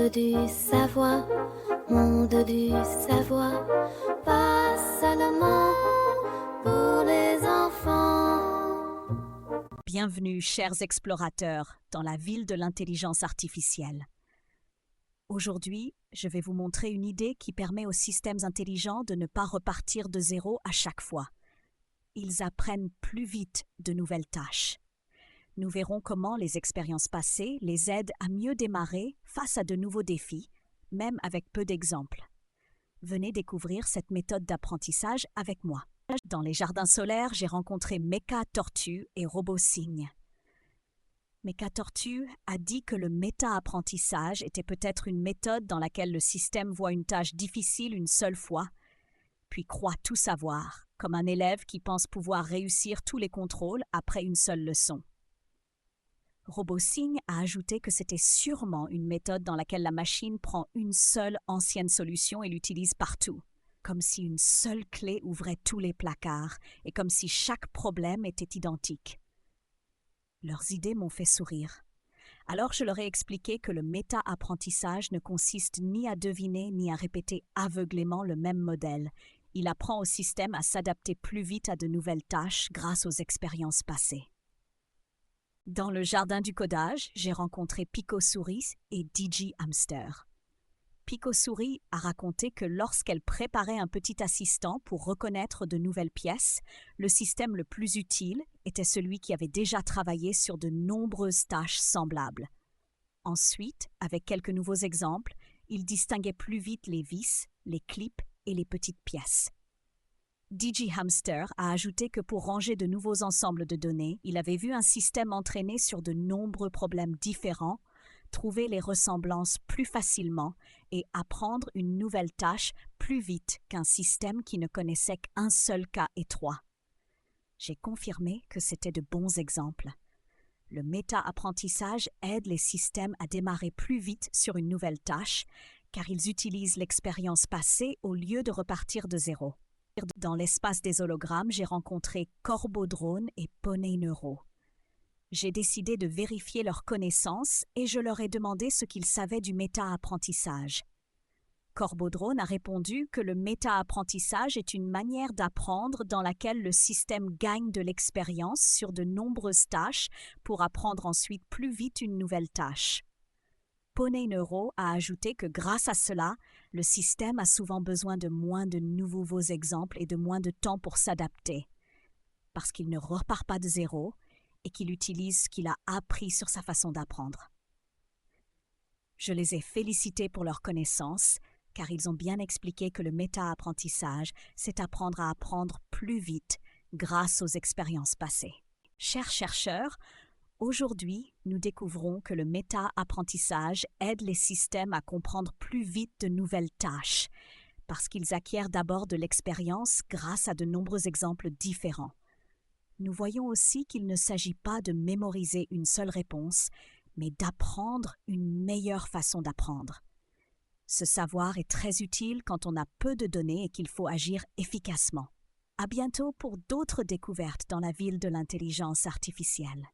du savoir, monde du savoir, pas seulement pour les enfants. Bienvenue, chers explorateurs, dans la ville de l'intelligence artificielle. Aujourd'hui, je vais vous montrer une idée qui permet aux systèmes intelligents de ne pas repartir de zéro à chaque fois. Ils apprennent plus vite de nouvelles tâches. Nous verrons comment les expériences passées les aident à mieux démarrer face à de nouveaux défis, même avec peu d'exemples. Venez découvrir cette méthode d'apprentissage avec moi. Dans les jardins solaires, j'ai rencontré Mecha Tortue et RoboCygne. Mecha Tortue a dit que le méta-apprentissage était peut-être une méthode dans laquelle le système voit une tâche difficile une seule fois, puis croit tout savoir, comme un élève qui pense pouvoir réussir tous les contrôles après une seule leçon. RoboCygne a ajouté que c'était sûrement une méthode dans laquelle la machine prend une seule ancienne solution et l'utilise partout, comme si une seule clé ouvrait tous les placards et comme si chaque problème était identique. Leurs idées m'ont fait sourire. Alors je leur ai expliqué que le méta-apprentissage ne consiste ni à deviner ni à répéter aveuglément le même modèle. Il apprend au système à s'adapter plus vite à de nouvelles tâches grâce aux expériences passées. Dans le jardin du codage, j'ai rencontré Picosouris et DigiHamster. Picosouris a raconté que lorsqu'elle préparait un petit assistant pour reconnaître de nouvelles pièces, le système le plus utile était celui qui avait déjà travaillé sur de nombreuses tâches semblables. Ensuite, avec quelques nouveaux exemples, il distinguait plus vite les vis, les clips et les petites pièces. DigiHamster a ajouté que pour ranger de nouveaux ensembles de données, il avait vu un système entraîné sur de nombreux problèmes différents, trouver les ressemblances plus facilement et apprendre une nouvelle tâche plus vite qu'un système qui ne connaissait qu'un seul cas étroit. J'ai confirmé que c'était de bons exemples. Le méta-apprentissage aide les systèmes à démarrer plus vite sur une nouvelle tâche, car ils utilisent l'expérience passée au lieu de repartir de zéro. Dans l'espace des hologrammes, j'ai rencontré Corbodrone et Poney Neuro. J'ai décidé de vérifier leurs connaissances et je leur ai demandé ce qu'ils savaient du méta-apprentissage. Corbodrone a répondu que le méta-apprentissage est une manière d'apprendre dans laquelle le système gagne de l'expérience sur de nombreuses tâches pour apprendre ensuite plus vite une nouvelle tâche. Poney Neuro a ajouté que grâce à cela, le système a souvent besoin de moins de nouveaux exemples et de moins de temps pour s'adapter, parce qu'il ne repart pas de zéro et qu'il utilise ce qu'il a appris sur sa façon d'apprendre. Je les ai félicités pour leurs connaissances, car ils ont bien expliqué que le méta-apprentissage, c'est apprendre à apprendre plus vite grâce aux expériences passées. Chers chercheurs, aujourd'hui, nous découvrons que le méta-apprentissage aide les systèmes à comprendre plus vite de nouvelles tâches, parce qu'ils acquièrent d'abord de l'expérience grâce à de nombreux exemples différents. Nous voyons aussi qu'il ne s'agit pas de mémoriser une seule réponse, mais d'apprendre une meilleure façon d'apprendre. Ce savoir est très utile quand on a peu de données et qu'il faut agir efficacement. À bientôt pour d'autres découvertes dans la ville de l'intelligence artificielle.